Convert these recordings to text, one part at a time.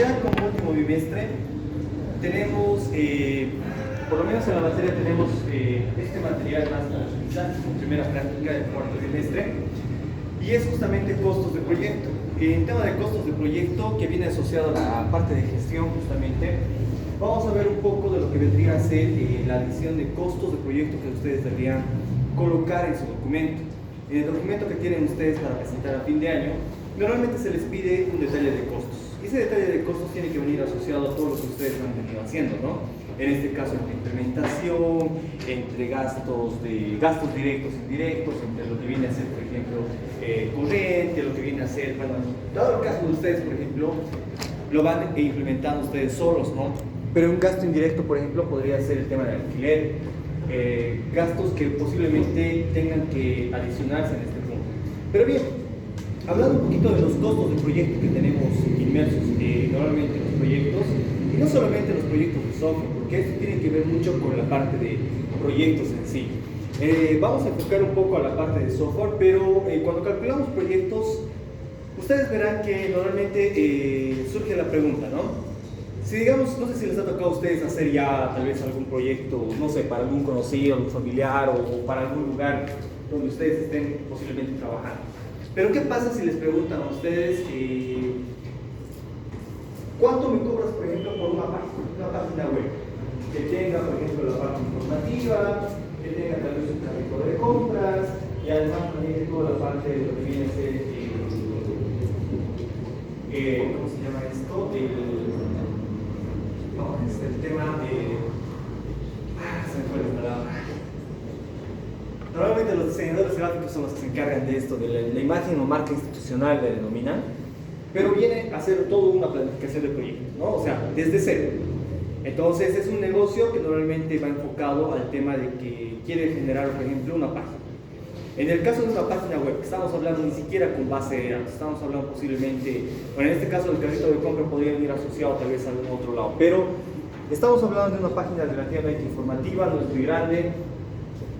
queda como último bimestre, tenemos, por lo menos en la materia tenemos este material más para utilizar como primera práctica del cuarto bimestre, y es justamente costos de proyecto. En tema de costos de proyecto, que viene asociado a la parte de gestión justamente, vamos a ver un poco de lo que vendría a ser la adición de costos de proyecto que ustedes deberían colocar en su documento. En el documento que tienen ustedes para presentar a fin de año, normalmente se les pide un detalle de costos. Y ese detalle de costos tiene que venir asociado a todo lo que ustedes han venido haciendo, ¿no? En este caso, entre implementación, entre gastos directos e indirectos, entre lo que viene a ser, por ejemplo, corriente, lo que viene a ser, bueno, dado el caso de ustedes, por ejemplo, lo van implementando ustedes solos, ¿no? Pero un gasto indirecto, por ejemplo, podría ser el tema del alquiler, gastos que posiblemente tengan que adicionarse en este punto. Pero bien, hablando un poquito de los costos de proyecto que tenemos inmersos normalmente en los proyectos, y no solamente en los proyectos de software, porque esto tiene que ver mucho con la parte de proyectos en sí. Vamos a enfocar un poco a la parte de software, pero cuando calculamos proyectos, ustedes verán que normalmente surge la pregunta, ¿no? Si digamos, no sé si les ha tocado a ustedes hacer ya tal vez algún proyecto, no sé, para algún conocido, algún familiar o para algún lugar donde ustedes estén posiblemente trabajando. Pero ¿qué pasa si les preguntan a ustedes cuánto me cobras, por ejemplo, por una página web? Que tenga, por ejemplo, la parte informativa, que tenga tal vez un carrito de compras y además también toda la parte de lo que viene a ser, ¿cómo se llama esto? El tema se me fue la palabra. Normalmente los diseñadores gráficos son los que se encargan de esto, de la imagen o marca institucional, le denominan, pero viene a hacer toda una planificación de proyecto, ¿no? O sea, desde cero. Entonces es un negocio que normalmente va enfocado al tema de que quiere generar, por ejemplo, una página. En el caso de una página web, estamos hablando ni siquiera con base de datos, estamos hablando posiblemente, bueno, en este caso el carrito de compra podría venir asociado tal vez a algún otro lado, pero estamos hablando de una página relativamente informativa, no es muy grande.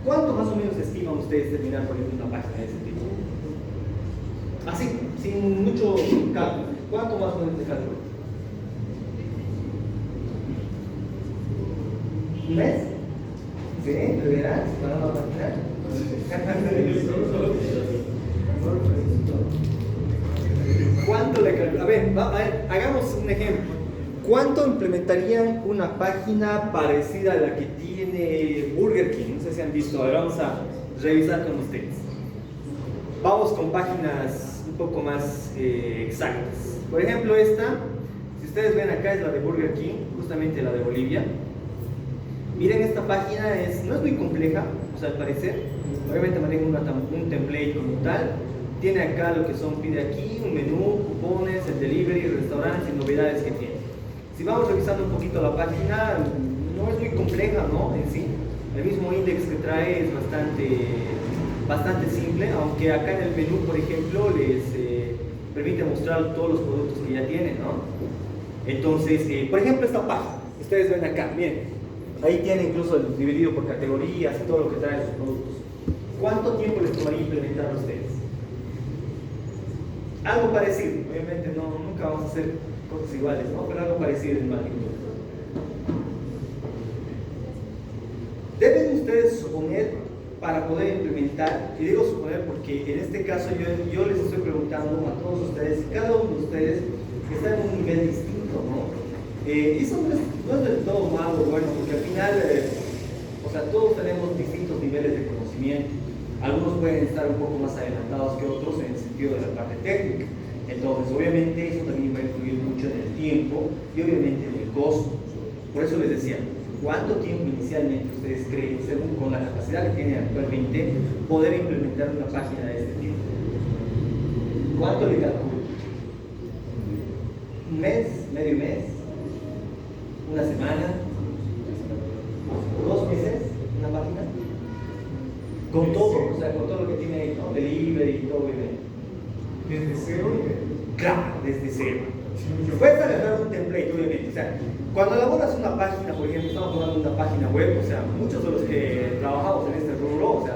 ¿Cuánto más o menos estiman ustedes terminar por ejemplo una página de ese tipo? Así, sin mucho cálculo. ¿Cuánto más o menos de cálculo? ¿Un mes? ¿Sí? ¿De verás? ¿Para una página? ¿Cuánto le calculan? A ver, hagamos un ejemplo. ¿Cuánto implementarían una página parecida a la que tiene Burger King? No sé si han visto, a ver, vamos a revisar con ustedes. Vamos con páginas un poco más exactas. Por ejemplo, esta, si ustedes ven acá, es la de Burger King, justamente la de Bolivia. Miren, esta página no es muy compleja, o sea, al parecer. Obviamente maneja un template como tal. Tiene acá lo que son, pide aquí, un menú, cupones, el delivery, restaurantes y novedades que tiene. Si vamos revisando un poquito la página, no es muy compleja, ¿no? En sí, el mismo index que trae es bastante simple, aunque acá en el menú, por ejemplo, les permite mostrar todos los productos que ya tienen, ¿no? Entonces, por ejemplo, esta página, ustedes ven acá, miren, ahí tiene incluso dividido por categorías y todo lo que trae sus productos. ¿Cuánto tiempo les tomaría implementar a ustedes? Algo parecido, obviamente nunca vamos a hacer cosas iguales, ¿no? Pero algo parecido en magnitud. Deben ustedes suponer para poder implementar, y digo suponer porque en este caso yo les estoy preguntando a todos ustedes, cada uno de ustedes está en un nivel distinto, ¿no? Y eso no es del todo malo, bueno, porque al final, o sea, todos tenemos distintos niveles de conocimiento. Algunos pueden estar un poco más adelantados que otros en el sentido de la parte técnica. Entonces, obviamente, eso también va a influir mucho en el tiempo y obviamente en el costo. Por eso les decía, ¿cuánto tiempo inicialmente ustedes creen, según con la capacidad que tienen actualmente, poder implementar una página de este tipo? ¿Cuánto le calculo? ¿Un mes? ¿Medio mes? ¿Una semana? ¿2 meses? ¿Una página? Con todo, o sea, con todo lo que tiene ahí, ¿no? Delivery y todo, ¿Desde cero? Claro, desde cero. Puedes agarrar un template, obviamente. O sea, cuando elaboras una página, por ejemplo, estamos hablando de una página web, o sea, muchos de los que trabajamos en este rubro, o sea,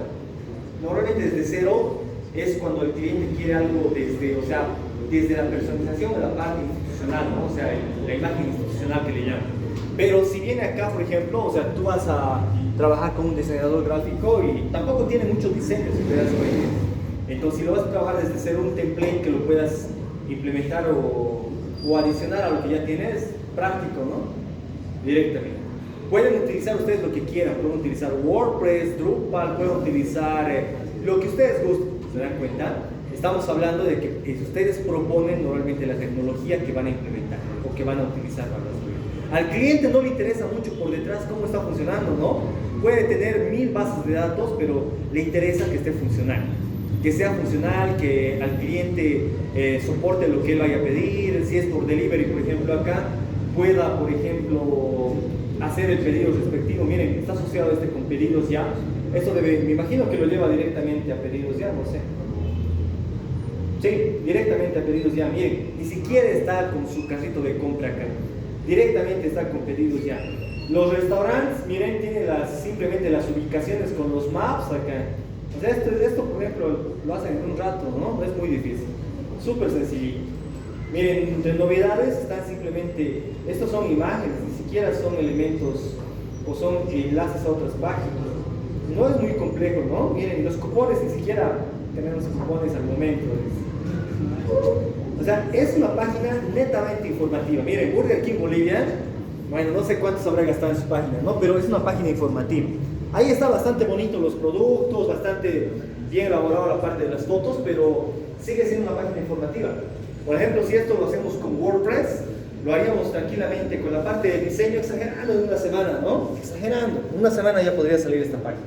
normalmente desde cero es cuando el cliente quiere algo desde, o sea, desde la personalización de la parte institucional, ¿no? O sea, la imagen institucional que le llaman. Pero si viene acá, por ejemplo, o sea, tú vas a trabajar con un diseñador gráfico y tampoco tiene muchos diseños, si te das cuenta. Entonces, si lo vas a trabajar desde cero, un template que lo puedas implementar o adicionar a lo que ya tienes, práctico, ¿no? Directamente. Pueden utilizar ustedes lo que quieran, pueden utilizar WordPress, Drupal, pueden utilizar lo que ustedes gusten, ¿se dan cuenta? Estamos hablando de que ustedes proponen normalmente la tecnología que van a implementar o que van a utilizar para las web. Al cliente no le interesa mucho por detrás cómo está funcionando, ¿no? Puede tener 1000 bases de datos, pero le interesa que esté funcionando. Que sea funcional, que al cliente soporte lo que él vaya a pedir, si es por delivery, por ejemplo, acá, pueda, por ejemplo, hacer el pedido respectivo. Miren, está asociado este con pedidos ya. Esto debe, me imagino que lo lleva directamente a pedidos ya, no sé. Sí, directamente a pedidos ya. Miren, ni siquiera está con su carrito de compra acá. Directamente está con pedidos ya. Los restaurantes, miren, tienen simplemente las ubicaciones con los maps acá. O sea, esto, por ejemplo, lo hacen en un rato, ¿no? No es muy difícil. Súper sencillo. Miren, entre novedades están simplemente, estos son imágenes, ni siquiera son elementos o son enlaces a otras páginas. No es muy complejo, ¿no? Miren, los cupones ni siquiera tenemos cupones al momento. O sea, es una página netamente informativa. Miren, Burger King Bolivia, bueno, no sé cuántos habrá gastado en su página, ¿no? Pero es una página informativa. Ahí está bastante bonito los productos, bastante bien elaborado la parte de las fotos, pero sigue siendo una página informativa. Por ejemplo, si esto lo hacemos con WordPress, lo haríamos tranquilamente con la parte de diseño, exagerando en una semana, ¿no? Exagerando. En una semana ya podría salir esta página.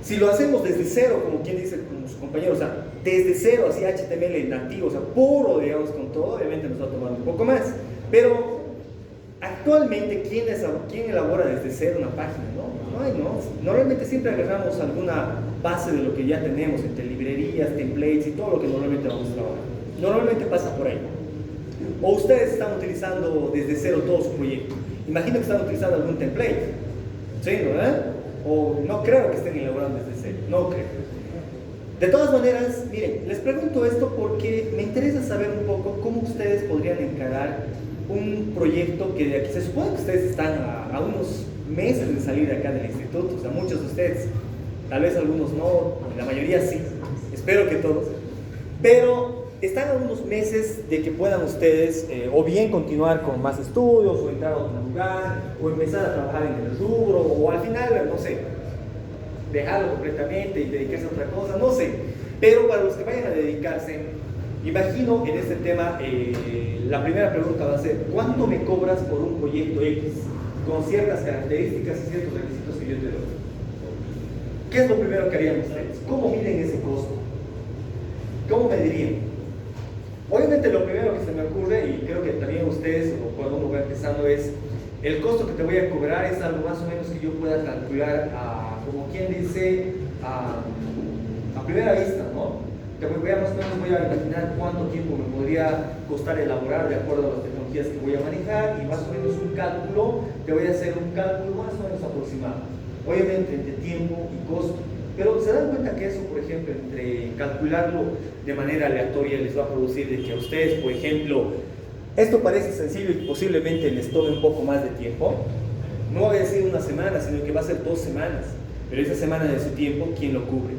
Si lo hacemos desde cero, como quien dice con sus compañeros, o sea, desde cero, así HTML nativo, o sea, puro, digamos, con todo, obviamente nos va a tomar un poco más. Pero actualmente, ¿quién elabora desde cero una página? No hay, ¿no? Normalmente siempre agarramos alguna base de lo que ya tenemos, entre librerías, templates y todo lo que normalmente vamos a trabajar. Normalmente pasa por ahí. O ustedes están utilizando desde cero todo su proyecto. Imagino que están utilizando algún template. ¿Sí, verdad? O no creo que estén elaborando desde cero. No creo. De todas maneras, miren, les pregunto esto porque me interesa saber un poco cómo ustedes podrían encarar un proyecto que de aquí, se supone que ustedes están a unos meses de salir de acá del instituto, o sea, muchos de ustedes, tal vez algunos no, la mayoría sí, espero que todos, pero están a unos meses de que puedan ustedes o bien continuar con más estudios, o entrar a otro lugar, o empezar a trabajar en el rubro, o al final, no sé, dejarlo completamente y dedicarse a otra cosa, no sé, pero para los que vayan a dedicarse, imagino en este tema, la primera pregunta va a ser, ¿cuánto me cobras por un proyecto X? Con ciertas características y ciertos requisitos que yo te doy. ¿Qué es lo primero que harían ustedes? ¿Cómo miden ese costo? ¿Cómo medirían? Obviamente lo primero que se me ocurre, y creo que también ustedes, o cuando uno va empezando, es el costo que te voy a cobrar es algo más o menos que yo pueda calcular como quien dice, a primera vista, ¿no? Más o menos voy a imaginar cuánto tiempo me podría costar elaborar de acuerdo a las tecnologías que voy a manejar y más o menos un cálculo, te voy a hacer un cálculo más o menos aproximado. Obviamente entre tiempo y costo. Pero se dan cuenta que eso, por ejemplo, entre calcularlo de manera aleatoria les va a producir de que a ustedes, por ejemplo, esto parece sencillo y posiblemente les tome un poco más de tiempo. No va a ser una semana, sino que va a ser 2 semanas. Pero esa semana de su tiempo, ¿quién lo cubre?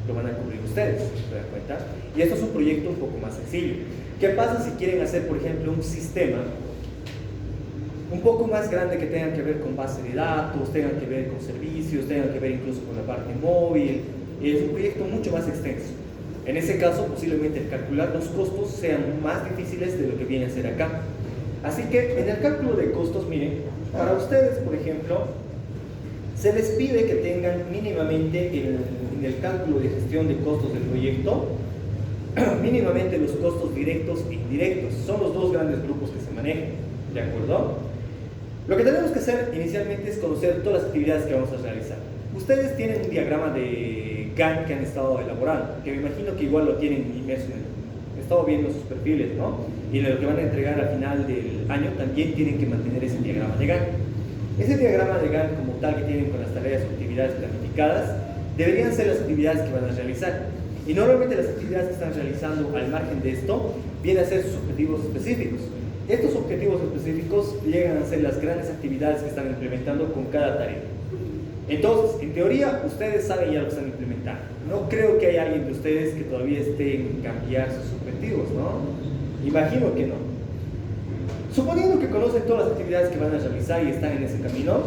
Lo van a cubrir ustedes, ¿se dan cuenta? Y esto es un proyecto un poco más sencillo. ¿Qué pasa si quieren hacer, por ejemplo, un sistema un poco más grande que tenga que ver con base de datos, tenga que ver con servicios, tenga que ver incluso con la parte móvil? Es un proyecto mucho más extenso. En ese caso, posiblemente el calcular los costos sean más difíciles de lo que viene a ser acá. Así que en el cálculo de costos, miren, para ustedes, por ejemplo, se les pide que tengan mínimamente en el cálculo de gestión de costos del proyecto, mínimamente los costos directos e indirectos. Son los dos grandes grupos que se manejan, ¿de acuerdo? Lo que tenemos que hacer inicialmente es conocer todas las actividades que vamos a realizar. Ustedes tienen un diagrama de Gantt que han estado elaborando, que me imagino que igual lo tienen inmerso he estado viendo sus perfiles, ¿no? Y en lo que van a entregar al final del año también tienen que mantener ese diagrama de Gantt. Ese diagrama de Gantt como tal que tienen con las tareas o actividades planificadas deberían ser las actividades que van a realizar. Y normalmente las actividades que están realizando al margen de esto vienen a ser sus objetivos específicos. Estos objetivos específicos llegan a ser las grandes actividades que están implementando con cada tarea. Entonces, en teoría, ustedes saben ya lo que están implementando. No creo que haya alguien de ustedes que todavía esté en cambiar sus objetivos, ¿no? Imagino que no. Suponiendo que conocen todas las actividades que van a realizar y están en ese camino,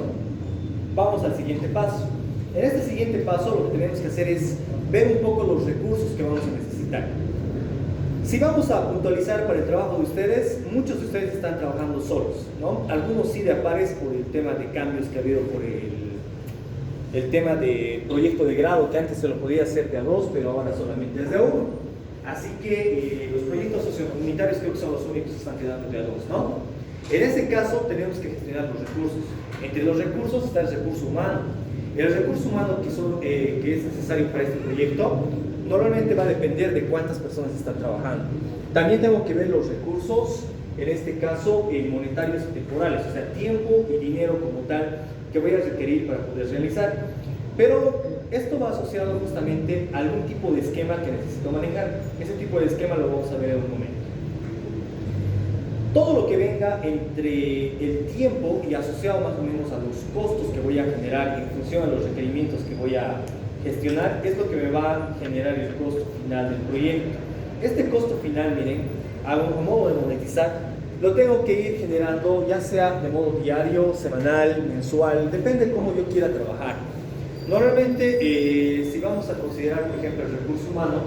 vamos al siguiente paso. En este siguiente paso lo que tenemos que hacer es ver un poco los recursos que vamos a necesitar. Si vamos a puntualizar para el trabajo de ustedes, muchos de ustedes están trabajando solos, ¿no? Algunos sí de a pares por el tema de cambios que ha habido por el tema de proyecto de grado, que antes se lo podía hacer de a dos, pero ahora solamente es de a uno. Así que los proyectos sociocomunitarios creo que son los únicos que están quedando de a dos, ¿no? En ese caso tenemos que gestionar los recursos. Entre los recursos está el recurso humano. El recurso humano que es necesario para este proyecto normalmente va a depender de cuántas personas están trabajando. También tengo que ver los recursos, en este caso monetarios y temporales, o sea, tiempo y dinero como tal que voy a requerir para poder realizar. Pero esto va asociado justamente a algún tipo de esquema que necesito manejar. Ese tipo de esquema lo vamos a ver en un momento. Todo lo que venga entre el tiempo y asociado más o menos a los costos que voy a generar en función a los requerimientos que voy a gestionar es lo que me va a generar el costo final del proyecto. Este costo final, miren, a modo de monetizar, lo tengo que ir generando ya sea de modo diario, semanal, mensual, depende de cómo yo quiera trabajar. Normalmente, si vamos a considerar, por ejemplo, el recurso humano,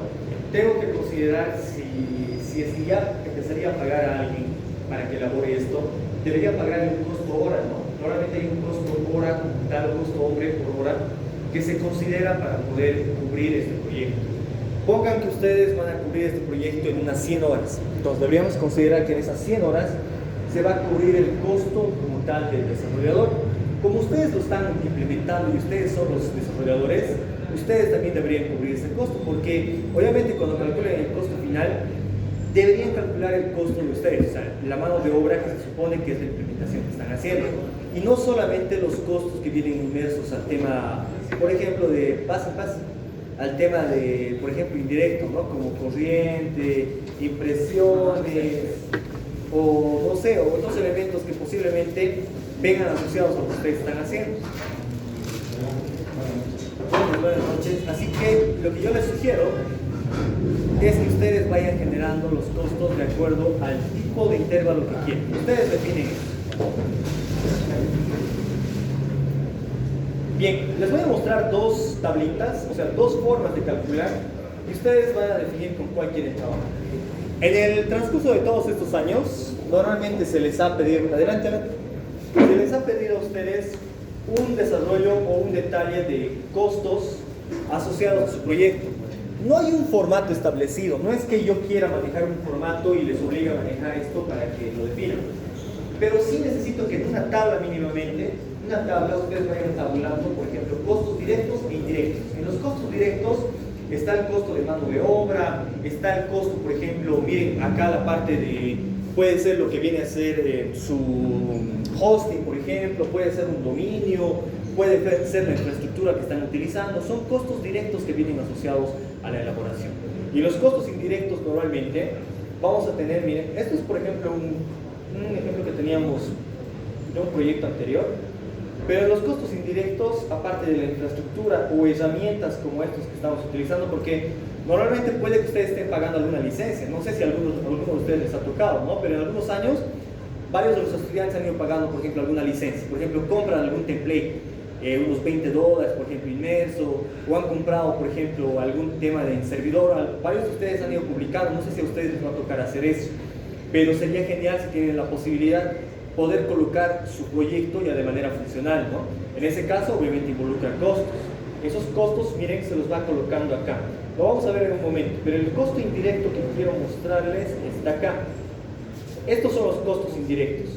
tengo que considerar si es que ya empezaría a pagar a alguien para que elabore esto, debería pagarle un costo hora, ¿no? Normalmente hay un costo hora, tal costo hombre por hora, que se considera para poder cubrir este proyecto. Pongan que ustedes van a cubrir este proyecto en unas 100 horas. Entonces deberíamos considerar que en esas 100 horas se va a cubrir el costo como tal del desarrollador. Como ustedes lo están implementando y ustedes son los desarrolladores, ustedes también deberían cubrir ese costo, porque obviamente cuando calculen el costo final, deberían calcular el costo de ustedes, o sea, la mano de obra que se supone que es la implementación que están haciendo. Y no solamente los costos que vienen inmersos al tema, por ejemplo, de al tema de, por ejemplo, indirecto, ¿no? Como corriente, impresiones, o no sé, o otros elementos que posiblemente vengan asociados a lo que ustedes están haciendo. Buenas noches. Así que lo que yo les sugiero es que ustedes vayan generando los costos de acuerdo al tipo de intervalo que quieren. Ustedes definen eso. Bien, les voy a mostrar dos tablitas, o sea, dos formas de calcular, y ustedes van a definir con cuál quieren trabajar. En el transcurso de todos estos años, normalmente se les ha pedido, se les ha pedido a ustedes un desarrollo o un detalle de costos asociados a su proyecto. No hay un formato establecido, no es que yo quiera manejar un formato y les obligue a manejar esto para que lo definan. Pero sí necesito que en una tabla mínimamente, una tabla ustedes vayan tabulando, por ejemplo, costos directos e indirectos. En los costos directos está el costo de mano de obra, está el costo, por ejemplo, miren, acá la parte de, puede ser lo que viene a ser su hosting, por ejemplo, puede ser un dominio, puede ser la infraestructura que están utilizando, son costos directos que vienen asociados a la elaboración. Y los costos indirectos normalmente vamos a tener, miren, esto es por ejemplo un ejemplo que teníamos de un proyecto anterior, pero los costos indirectos, aparte de la infraestructura o herramientas como estos que estamos utilizando, porque normalmente puede que ustedes estén pagando alguna licencia, no sé si a algunos de ustedes les ha tocado, ¿no? Pero en algunos años varios de los estudiantes han ido pagando, por ejemplo, alguna licencia, por ejemplo, compran algún template, unos $20, por ejemplo, inmerso, o han comprado, por ejemplo, algún tema de servidor. Varios de ustedes han ido publicando, no sé si a ustedes les va a tocar hacer eso, pero sería genial si tienen la posibilidad poder colocar su proyecto ya de manera funcional, ¿no? En ese caso, obviamente involucra costos. Esos costos, miren, se los va colocando acá. Lo vamos a ver en un momento, pero el costo indirecto que quiero mostrarles está acá. Estos son los costos indirectos.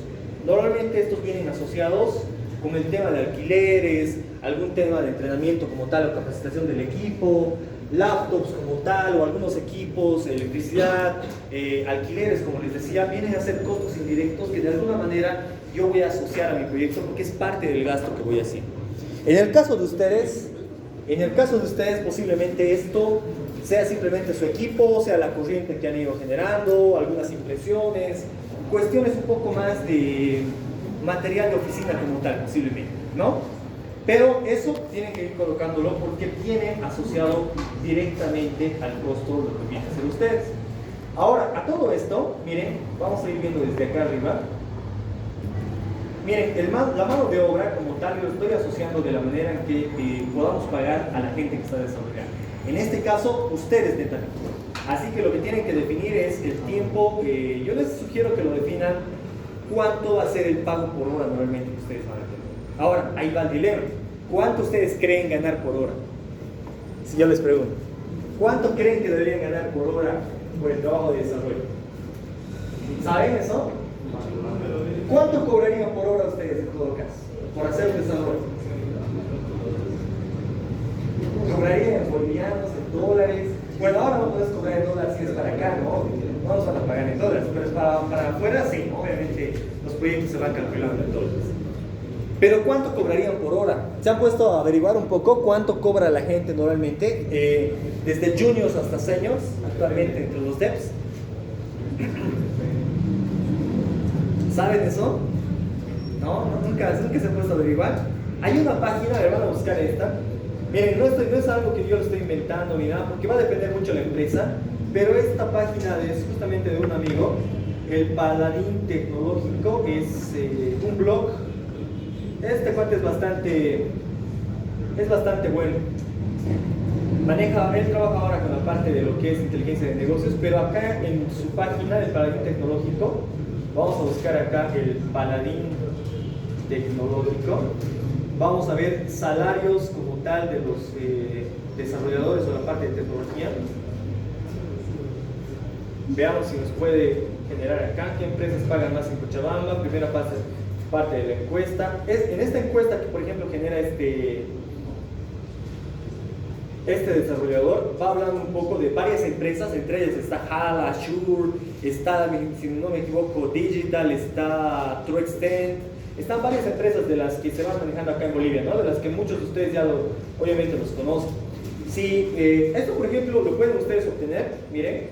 Normalmente estos vienen asociados con el tema de alquileres, algún tema de entrenamiento como tal o capacitación del equipo, laptops como tal o algunos equipos, electricidad, alquileres, como les decía, vienen a ser costos indirectos que de alguna manera yo voy a asociar a mi proyecto porque es parte del gasto que voy haciendo. En el caso de ustedes posiblemente esto sea simplemente su equipo, sea la corriente que han ido generando, algunas impresiones, cuestiones un poco más de material de oficina como tal, posiblemente, ¿no? Pero eso tienen que ir colocándolo porque viene asociado directamente al costo de lo que vienen a hacer ustedes. Ahora, a todo esto, miren, vamos a ir viendo desde acá arriba. Miren, la mano de obra como tal lo estoy asociando de la manera en que podamos pagar a la gente que está desarrollando. En este caso, ustedes netamente. Así que lo que tienen que definir es el tiempo. Yo les sugiero que lo definan cuánto va a ser el pago por hora normalmente que ustedes van a tener. Ahora, ahí va el dilema. ¿Cuánto ustedes creen ganar por hora? Si yo les pregunto, ¿cuánto creen que deberían ganar por hora por el trabajo de desarrollo? ¿Saben eso? ¿Cuánto cobrarían por hora ustedes en todo caso? Por hacer el desarrollo. ¿Cobrarían en bolivianos, en dólares? Bueno, ahora no puedes cobrar en dólares si es para acá, ¿no? No nos van a pagar en dólares, pero es para afuera sí, obviamente los proyectos se van calculando en dólares. Pero ¿cuánto cobrarían por hora? ¿Se han puesto a averiguar un poco cuánto cobra la gente normalmente? Desde juniors hasta seniors, actualmente entre los devs. ¿Saben eso? No, nunca se ha puesto a averiguar. Hay una página, le van a buscar esta. Miren, no es algo que yo lo estoy inventando ni nada, porque va a depender mucho de la empresa, pero esta página es justamente de un amigo, el Paladín Tecnológico, es un blog. Este cuate es bastante bueno. Él trabaja ahora con la parte de lo que es inteligencia de negocios, pero acá en su página, el Paladín Tecnológico, vamos a buscar acá el Paladín Tecnológico, vamos a ver salarios como tal de los desarrolladores o la parte de tecnología. Veamos si nos puede generar acá qué empresas pagan más en Cochabamba. Primera parte de la encuesta. En esta encuesta que por ejemplo genera este desarrollador, va hablando un poco de varias empresas, entre ellas está HAL, Azure, está, si no me equivoco, Digital, está TrueExtent, están varias empresas de las que se van manejando acá en Bolivia, ¿no? De las que muchos de ustedes ya obviamente los conocen. Si esto por ejemplo lo pueden ustedes obtener, miren,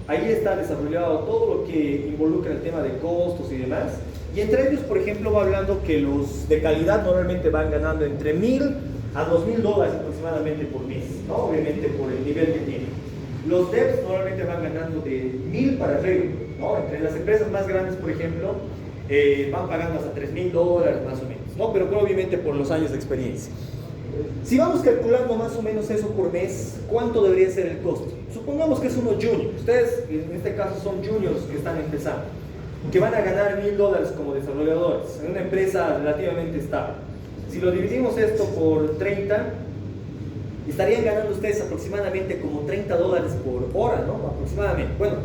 ahí está desarrollado todo lo que involucra el tema de costos y demás, y entre ellos por ejemplo va hablando que los de calidad normalmente van ganando entre $1,000 a $2,000 aproximadamente por mes, ¿no? Obviamente por el nivel que tienen. Los devs normalmente van ganando de 1,000 para arriba, ¿no? Entre las empresas más grandes, por ejemplo, van pagando hasta $3,000 más o menos, ¿no? Pero obviamente por los años de experiencia. Si vamos calculando más o menos eso por mes, ¿cuánto debería ser el costo? Supongamos que es uno junior. Ustedes en este caso son juniors que están empezando, que van a ganar $1,000 como desarrolladores en una empresa relativamente estable. Si lo dividimos esto por 30, estarían ganando ustedes aproximadamente como $30 por hora, ¿no? Aproximadamente. Bueno,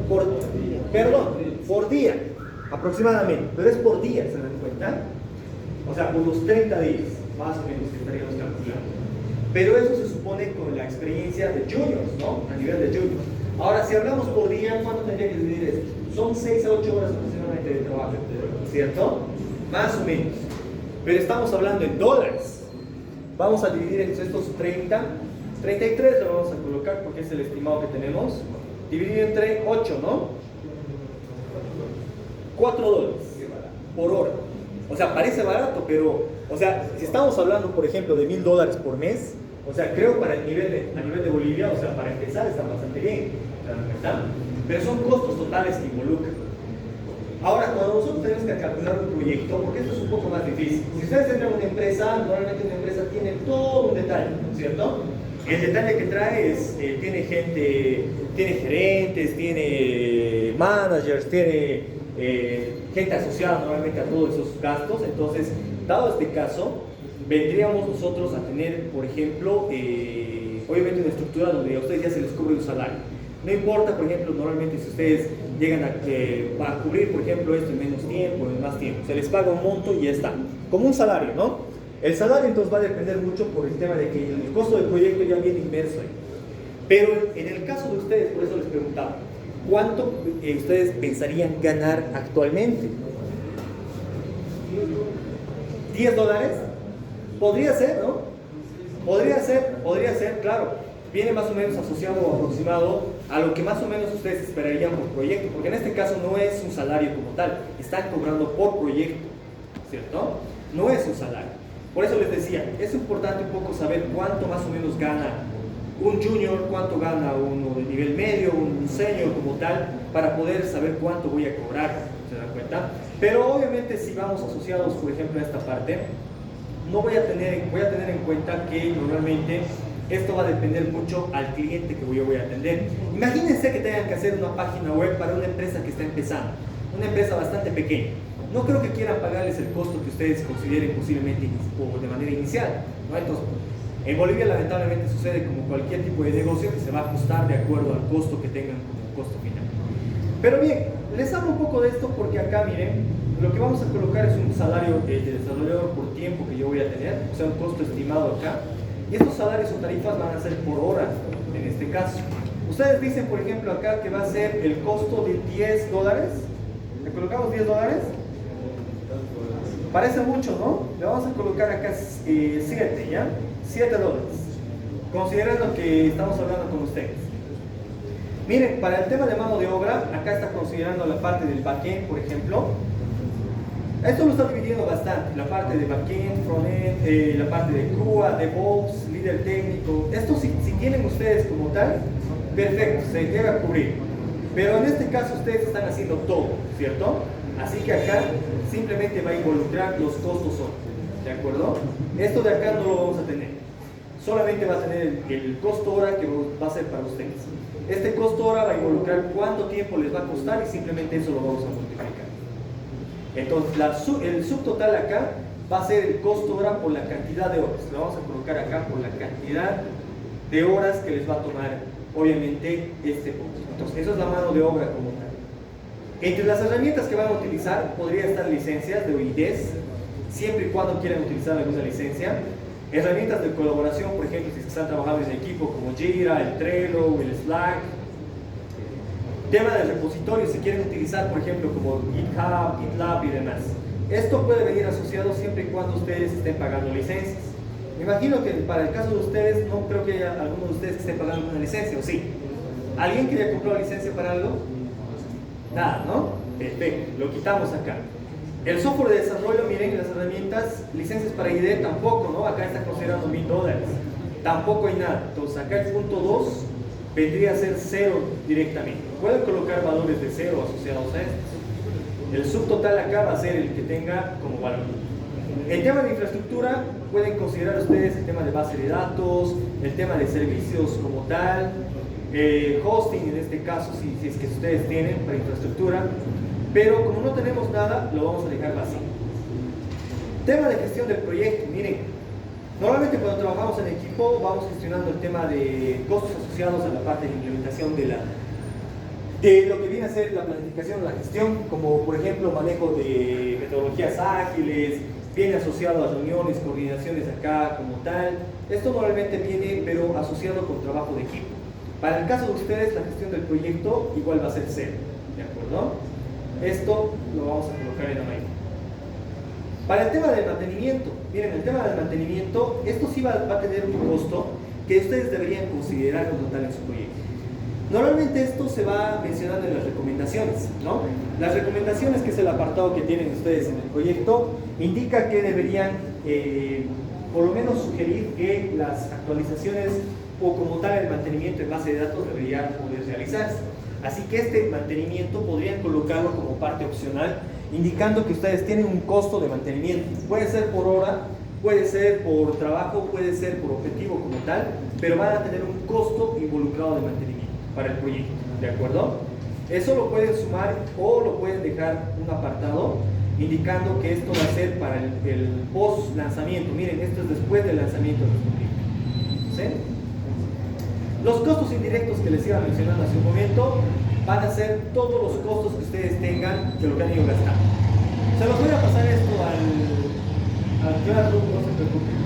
por día, aproximadamente. Pero es por día, ¿se dan cuenta? O sea, por los 30 días, más o menos, que estaríamos calculando. Pero eso se supone con la experiencia de juniors, ¿no? A nivel de juniors. Ahora, si hablamos por día, ¿cuánto tendría que dividir esto? Son 6 a 8 horas aproximadamente de trabajo, ¿cierto? Más o menos. Pero estamos hablando en dólares. Vamos a dividir estos 33 lo vamos a colocar porque es el estimado que tenemos. Dividido entre 8, ¿no? $4 por hora. O sea, parece barato, pero, o sea, si estamos hablando, por ejemplo, de $1,000 por mes, o sea, creo para a nivel de Bolivia, o sea, para empezar está bastante bien, ¿verdad? Pero son costos totales que involucran. Ahora, cuando nosotros tenemos que calcular un proyecto, porque esto es un poco más difícil. Si ustedes entran a una empresa, normalmente una empresa tiene todo un detalle, ¿cierto? El detalle que trae es, tiene gente, tiene gerentes, tiene managers, tiene gente asociada normalmente a todos esos gastos. Entonces, dado este caso, vendríamos nosotros a tener, por ejemplo, obviamente una estructura donde a ustedes ya se les cubre un salario. No importa, por ejemplo, normalmente si ustedes llegan a cubrir, por ejemplo, esto en menos tiempo, en más tiempo, se les paga un monto y ya está, como un salario, ¿no? El salario entonces va a depender mucho por el tema de que el costo del proyecto ya viene inmerso ahí. Pero en el caso de ustedes, por eso les preguntaba, ¿cuánto ustedes pensarían ganar actualmente? ¿$10? Podría ser, ¿no? Podría ser, claro. viene más o menos asociado o aproximado a lo que más o menos ustedes esperarían por proyecto, porque en este caso no es un salario como tal, están cobrando por proyecto, ¿cierto? No es un salario. Por eso les decía, es importante un poco saber cuánto más o menos gana un junior, cuánto gana uno de nivel medio, un senior como tal, para poder saber cuánto voy a cobrar, ¿se dan cuenta? Pero obviamente si vamos asociados, por ejemplo, a esta parte, voy a tener en cuenta que normalmente esto va a depender mucho al cliente que yo voy a atender. Imagínense que tengan que hacer una página web para una empresa que está empezando, una empresa bastante pequeña. No creo que quieran pagarles el costo que ustedes consideren posiblemente o de manera inicial, ¿no? Entonces, en Bolivia lamentablemente sucede como cualquier tipo de negocio que se va a ajustar de acuerdo al costo que tengan como costo final. Pero bien, les hablo un poco de esto porque acá miren, lo que vamos a colocar es un salario de desarrollador por tiempo que yo voy a tener, o sea un costo estimado acá, y estos salarios o tarifas van a ser por hora en este caso. Ustedes dicen por ejemplo acá que va a ser el costo de $10, ¿le colocamos $10? Parece mucho, ¿no? Le vamos a colocar acá 7, ¿ya? $7, considerando que estamos hablando con ustedes. Miren, para el tema de mano de obra, acá está considerando la parte del backend, por ejemplo. Esto lo está dividiendo bastante, la parte de backend, frontend, la parte de CUA, DevOps, líder técnico. Esto si tienen ustedes como tal, perfecto, se llega a cubrir. Pero en este caso ustedes están haciendo todo, ¿cierto? Así que acá simplemente va a involucrar los costos solo, ¿de acuerdo? Esto de acá no lo vamos a tener. Solamente va a tener el costo hora que va a ser para ustedes. Este costo hora va a involucrar cuánto tiempo les va a costar y simplemente eso lo vamos a multiplicar. Entonces el subtotal acá va a ser el costo hora por la cantidad de horas. Lo vamos a colocar acá por la cantidad de horas que les va a tomar obviamente este punto. Entonces eso es la mano de obra como tal. Entre las herramientas que van a utilizar podría estar licencias de OIDs, siempre y cuando quieran utilizar alguna licencia. Herramientas de colaboración, por ejemplo, si están trabajando en equipo como Jira, el Trello, el Slack. Tema de repositorios, si quieren utilizar, por ejemplo, como GitHub, GitLab y demás. Esto puede venir asociado siempre y cuando ustedes estén pagando licencias. Me imagino que para el caso de ustedes, no creo que haya alguno de ustedes que esté pagando una licencia, ¿o sí? ¿Alguien que ya compró la licencia para algo? Nada, ¿no? Perfecto, lo quitamos acá. El software de desarrollo, miren, las herramientas, licencias para ID tampoco, ¿no? Acá está considerando $1000. Tampoco hay nada. Entonces acá el punto 2 vendría a ser 0 directamente. Pueden colocar valores de 0 asociados a estos. El subtotal acá va a ser el que tenga como valor. El tema de infraestructura, pueden considerar ustedes el tema de base de datos, el tema de servicios como tal, hosting en este caso, si es que ustedes tienen para infraestructura. Pero como no tenemos nada, lo vamos a dejar vacío. Tema de gestión del proyecto, miren, normalmente cuando trabajamos en equipo vamos gestionando el tema de costos asociados a la parte de implementación de lo que viene a ser la planificación o la gestión, como por ejemplo manejo de metodologías ágiles, viene asociado a reuniones, coordinaciones acá como tal. Esto normalmente viene pero asociado con trabajo de equipo. Para el caso de ustedes, la gestión del proyecto igual va a ser 0, ¿de acuerdo? Esto lo vamos a colocar en amarillo. Para el tema del mantenimiento, miren, el tema del mantenimiento, esto sí va a tener un costo que ustedes deberían considerar como tal en su proyecto. Normalmente esto se va mencionando en las recomendaciones, ¿no? Las recomendaciones, que es el apartado que tienen ustedes en el proyecto, indica que deberían por lo menos sugerir que las actualizaciones o como tal el mantenimiento en base de datos deberían poder realizarse. Así que este mantenimiento podrían colocarlo como parte opcional, indicando que ustedes tienen un costo de mantenimiento. Puede ser por hora, puede ser por trabajo, puede ser por objetivo como tal, pero van a tener un costo involucrado de mantenimiento para el proyecto, ¿de acuerdo? Eso lo pueden sumar o lo pueden dejar un apartado indicando que esto va a ser para el post lanzamiento. Miren, esto es después del lanzamiento de nuestro proyecto, ¿sí? Los costos indirectos que les iba mencionando hace un momento van a ser todos los costos que ustedes tengan de lo que han ido gastando. Se los voy a pasar esto al Classroom, no se preocupen.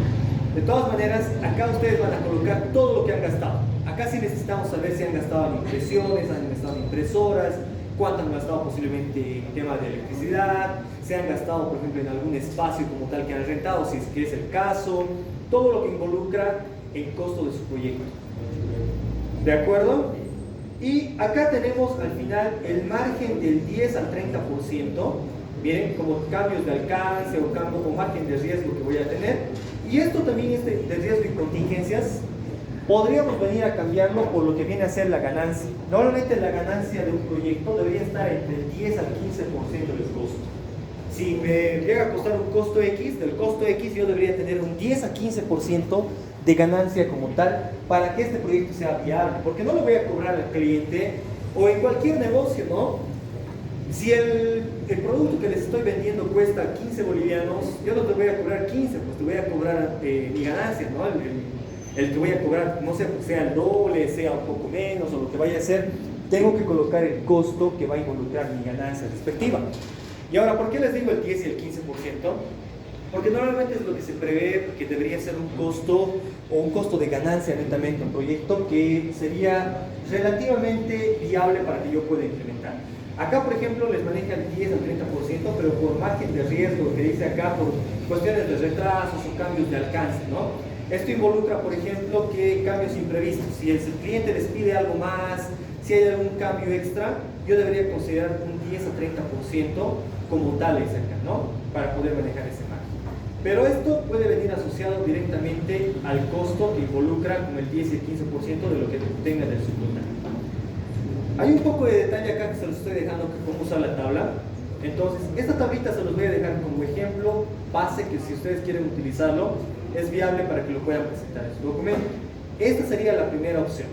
De todas maneras, acá ustedes van a colocar todo lo que han gastado. Acá sí necesitamos saber si han gastado en impresiones, han gastado en impresoras, cuánto han gastado posiblemente en tema de electricidad, si han gastado, por ejemplo, en algún espacio como tal que han rentado, si es que es el caso, todo lo que involucra en costo de su proyecto. ¿De acuerdo? Y acá tenemos al final el margen del 10 al 30%, miren, como cambios de alcance o cambio con margen de riesgo que voy a tener. Y esto también es de riesgo y contingencias. Podríamos venir a cambiarlo por lo que viene a ser la ganancia. Normalmente la ganancia de un proyecto debería estar entre el 10 al 15% del costo. Si me llega a costar un costo X, del costo X yo debería tener un 10 a 15% de ganancia como tal para que este proyecto sea viable, porque no le voy a cobrar al cliente o en cualquier negocio, ¿no? Si el producto que les estoy vendiendo cuesta 15 bolivianos, yo no te voy a cobrar 15, pues te voy a cobrar mi ganancia, ¿no? El que voy a cobrar, no sé, sea el doble, sea un poco menos o lo que vaya a ser, tengo que colocar el costo que va a involucrar mi ganancia respectiva. Y ahora, ¿por qué les digo el 10 y el 15%? Porque normalmente es lo que se prevé que debería ser un costo o un costo de ganancia netamente un proyecto que sería relativamente viable para que yo pueda implementar. Acá, por ejemplo, les maneja el 10 al 30%, pero por margen de riesgo, que dice acá, por cuestiones de retrasos o cambios de alcance, ¿no? Esto involucra, por ejemplo, que cambios imprevistos. Si el cliente les pide algo más, si hay algún cambio extra, yo debería considerar un 10 a 30% como tales acá, ¿no? Para poder manejar ese margen. Pero esto puede venir asociado directamente al costo que involucra con el 10 y el 15% de lo que tenga del subcontrato. Hay un poco de detalle acá que se los estoy dejando que cómo usar la tabla. Entonces, esta tablita se los voy a dejar como ejemplo base que si ustedes quieren utilizarlo, es viable para que lo puedan presentar en su documento. Esta sería la primera opción.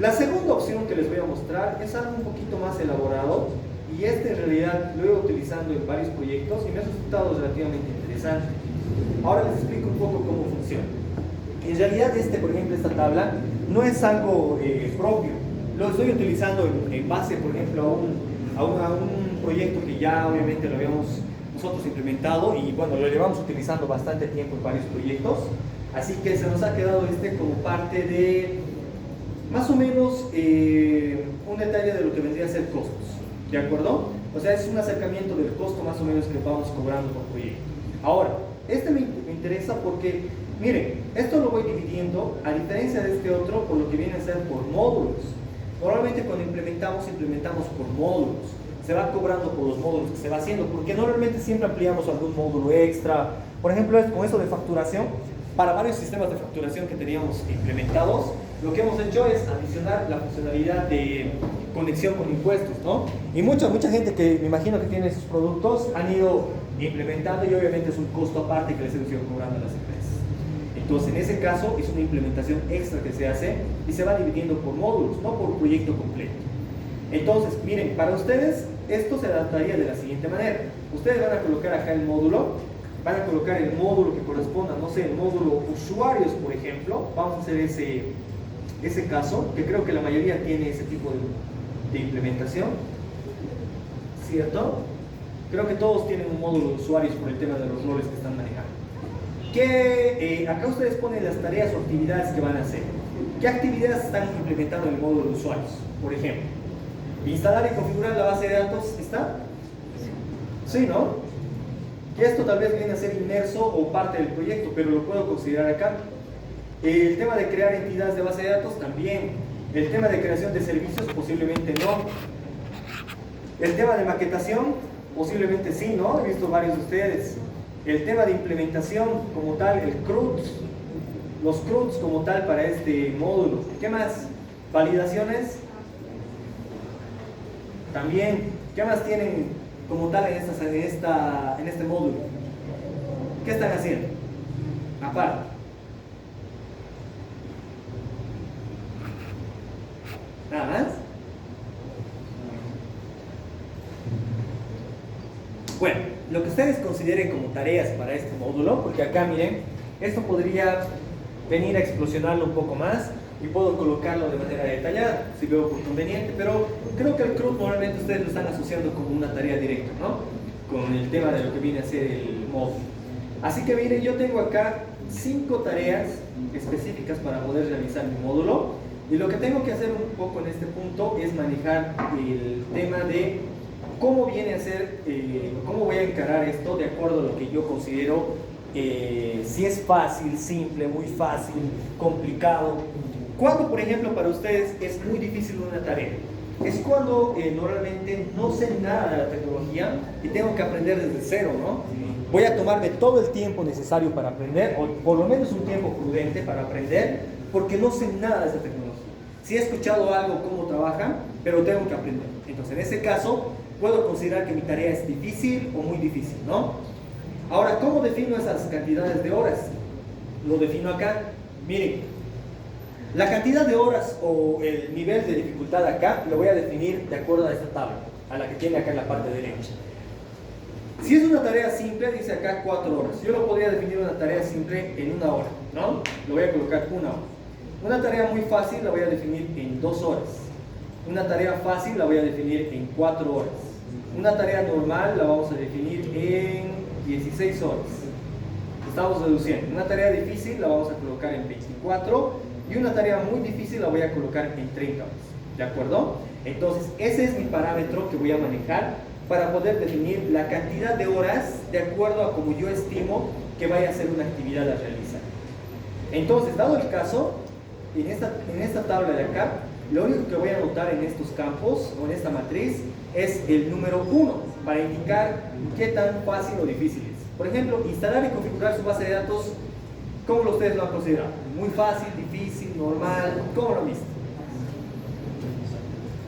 La segunda opción que les voy a mostrar es algo un poquito más elaborado y este en realidad lo he ido utilizando en varios proyectos y me ha resultado relativamente interesante. Ahora les explico un poco cómo funciona. En realidad por ejemplo, esta tabla no es algo propio. Lo estoy utilizando en base, por ejemplo, a un proyecto que ya obviamente lo habíamos nosotros implementado y bueno, lo llevamos utilizando bastante tiempo en varios proyectos, así que se nos ha quedado como parte de más o menos un detalle de lo que vendría a ser costos, ¿de acuerdo? O sea, es un acercamiento del costo más o menos que vamos cobrando por proyecto. Ahora, me interesa porque, miren, esto lo voy dividiendo, a diferencia de este otro, por lo que viene a ser por módulos. Normalmente cuando implementamos por módulos. Se va cobrando por los módulos que se va haciendo, porque normalmente siempre ampliamos algún módulo extra. Por ejemplo, con eso de facturación, para varios sistemas de facturación que teníamos implementados, lo que hemos hecho es adicionar la funcionalidad de conexión con impuestos, ¿no? Y mucha gente que me imagino que tiene sus productos han ido implementando y obviamente es un costo aparte que les hemos ido cobrando a las empresas. Entonces, en ese caso, es una implementación extra que se hace y se va dividiendo por módulos, no por proyecto completo. Entonces, miren, para ustedes esto se adaptaría de la siguiente manera. Ustedes van a colocar acá el módulo, van a colocar el módulo que corresponda, no sé, el módulo usuarios, por ejemplo. Vamos a hacer ese caso, que creo que la mayoría tiene ese tipo de implementación, ¿cierto? Creo que todos tienen un módulo de usuarios por el tema de los roles que están manejando. Acá ustedes ponen las tareas o actividades que van a hacer. ¿Qué actividades están implementando en el módulo de usuarios? Por ejemplo, instalar y configurar la base de datos, ¿está? Sí, ¿no? Que esto tal vez viene a ser inmerso o parte del proyecto, pero lo puedo considerar acá. El tema de crear entidades de base de datos, también. El tema de creación de servicios, posiblemente no. El tema de maquetación, posiblemente sí, ¿no? He visto varios de ustedes. El tema de implementación como tal, el CRUD, los CRUDs como tal para este módulo. ¿Qué más? Validaciones. También. ¿Qué más tienen como tal en este módulo? ¿Qué están haciendo? Aparte. ¿Nada más? Bueno, lo que ustedes consideren como tareas para este módulo, porque acá miren, esto podría venir a explosionarlo un poco más y puedo colocarlo de manera detallada si veo por conveniente, pero creo que el CRUD normalmente ustedes lo están asociando como una tarea directa, ¿no? Con el tema de lo que viene a ser el módulo. Así que miren, yo tengo acá 5 tareas específicas para poder realizar mi módulo y lo que tengo que hacer un poco en este punto es manejar el tema de cómo viene a ser, cómo voy a encarar esto de acuerdo a lo que yo considero si es fácil, simple, muy fácil, complicado. ¿Cuándo, por ejemplo, para ustedes es muy difícil una tarea? Es cuando normalmente no sé nada de la tecnología y tengo que aprender desde cero, ¿no? Voy a tomarme todo el tiempo necesario para aprender, o por lo menos un tiempo prudente para aprender, porque no sé nada de esa tecnología. Sí he escuchado algo, cómo trabajan, pero tengo que aprender. Entonces, en ese caso, puedo considerar que mi tarea es difícil o muy difícil, ¿no? Ahora, ¿cómo defino esas cantidades de horas? Lo defino acá. Miren, la cantidad de horas o el nivel de dificultad acá lo voy a definir de acuerdo a esta tabla, a la que tiene acá en la parte derecha. Si es una tarea simple, dice acá 4 horas. Yo lo podría definir una tarea simple en 1 hora, ¿no? Lo voy a colocar 1 hora. Una tarea muy fácil la voy a definir en 2 horas. Una tarea fácil la voy a definir en 4 horas. Una tarea normal la vamos a definir en 16 horas. Estamos reduciendo. Una tarea difícil la vamos a colocar en 24 y una tarea muy difícil la voy a colocar en 30 horas. ¿De acuerdo? Entonces, ese es mi parámetro que voy a manejar para poder definir la cantidad de horas de acuerdo a como yo estimo que vaya a ser una actividad a realizar. Entonces, dado el caso, en esta tabla de acá, lo único que voy a anotar en estos campos o en esta matriz es el número 1 para indicar qué tan fácil o difícil es. Por ejemplo, instalar y configurar su base de datos, ¿cómo ustedes lo han considerado? ¿Muy fácil, difícil, normal? ¿Cómo lo han visto?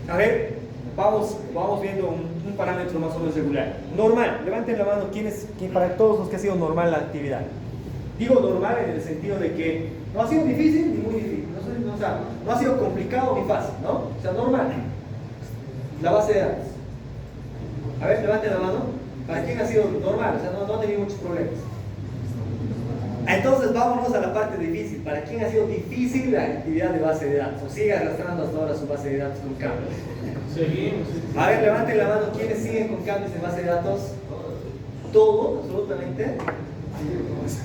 A ver, vamos viendo un parámetro más o menos regular. Normal, levanten la mano quién para todos los que ha sido normal la actividad. Digo normal en el sentido de que no ha sido difícil ni muy difícil, no ha sido complicado ni fácil, ¿no? O sea, normal. La base de datos. A ver, levanten la mano. ¿Para quién ha sido normal? O sea, no ha tenido muchos problemas. Entonces vámonos a la parte difícil. ¿Para quién ha sido difícil la actividad de base de datos? O sigue arrastrando hasta ahora su base de datos con cambios. Seguimos. A ver, levanten la mano. ¿Quiénes siguen con cambios en base de datos? Todo, absolutamente.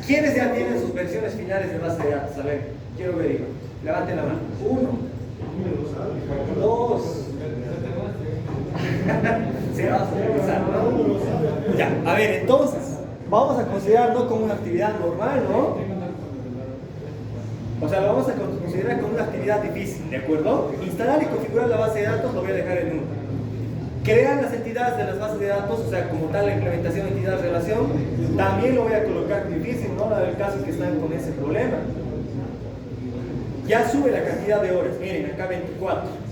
¿Quiénes ya tienen sus versiones finales de base de datos? A ver, quiero ver. Levanten la mano. 1, 2. Sí, vamos a empezar, ¿no? Ya, a ver, entonces, vamos a considerarlo como una actividad normal, ¿no? O sea, lo vamos a considerar como una actividad difícil, ¿de acuerdo? Instalar y configurar la base de datos lo voy a dejar en 1. Crear las entidades de las bases de datos, o sea, como tal la implementación de entidad-relación, también lo voy a colocar difícil, ¿no? La del caso es que están con ese problema. Ya sube la cantidad de horas, miren, acá 24.